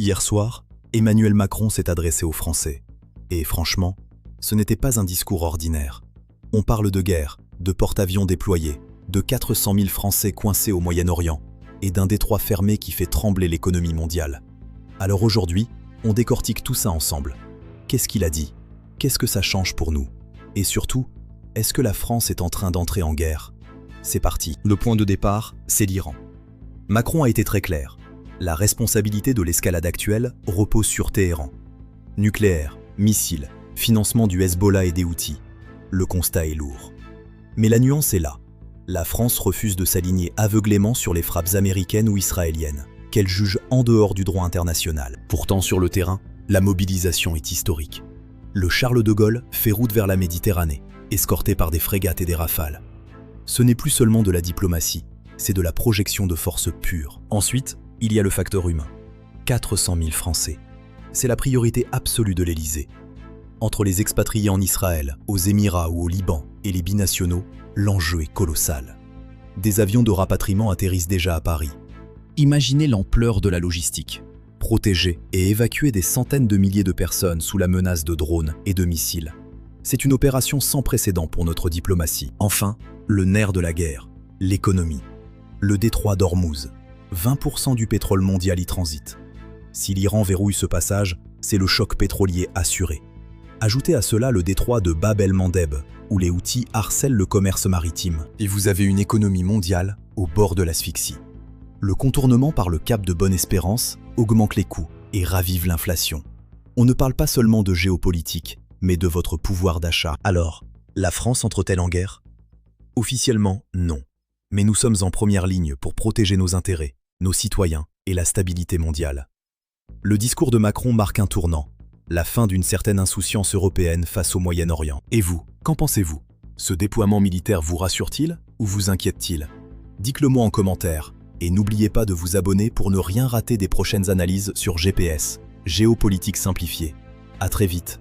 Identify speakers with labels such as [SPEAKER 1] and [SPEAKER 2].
[SPEAKER 1] Hier soir, Emmanuel Macron s'est adressé aux Français. Et franchement, ce n'était pas un discours ordinaire. On parle de guerre, de porte-avions déployés, de 400 000 Français coincés au Moyen-Orient et d'un détroit fermé qui fait trembler l'économie mondiale. Alors aujourd'hui, on décortique tout ça ensemble. Qu'est-ce qu'il a dit? Qu'est-ce que ça change pour nous? Et surtout, est-ce que la France est en train d'entrer en guerre? C'est parti. Le point de départ, c'est l'Iran. Macron a été très clair. La responsabilité de l'escalade actuelle repose sur Téhéran. Nucléaire, missiles, financement du Hezbollah et des Houthis. Le constat est lourd. Mais la nuance est là. La France refuse de s'aligner aveuglément sur les frappes américaines ou israéliennes, qu'elle juge en dehors du droit international. Pourtant, sur le terrain, la mobilisation est historique. Le Charles de Gaulle fait route vers la Méditerranée, escorté par des frégates et des rafales. Ce n'est plus seulement de la diplomatie, c'est de la projection de force pure. Ensuite, il y a le facteur humain. 400 000 Français. C'est la priorité absolue de l'Élysée. Entre les expatriés en Israël, aux Émirats ou au Liban et les binationaux, l'enjeu est colossal. Des avions de rapatriement atterrissent déjà à Paris. Imaginez l'ampleur de la logistique. Protéger et évacuer des centaines de milliers de personnes sous la menace de drones et de missiles. C'est une opération sans précédent pour notre diplomatie. Enfin, le nerf de la guerre, l'économie. Le détroit d'Ormuz. 20% du pétrole mondial y transite. Si l'Iran verrouille ce passage, c'est le choc pétrolier assuré. Ajoutez à cela le détroit de Bab el-Mandeb, où les Houthis harcèlent le commerce maritime, et vous avez une économie mondiale au bord de l'asphyxie. Le contournement par le cap de Bonne-Espérance augmente les coûts et ravive l'inflation. On ne parle pas seulement de géopolitique, mais de votre pouvoir d'achat. Alors, la France entre-t-elle en guerre? Officiellement, non. Mais nous sommes en première ligne pour protéger nos intérêts, nos citoyens et la stabilité mondiale. Le discours de Macron marque un tournant, la fin d'une certaine insouciance européenne face au Moyen-Orient. Et vous, qu'en pensez-vous? Ce déploiement militaire vous rassure-t-il ou vous inquiète-t-il? Dites-le moi en commentaire et n'oubliez pas de vous abonner pour ne rien rater des prochaines analyses sur GPS, Géopolitique simplifiée. À très vite.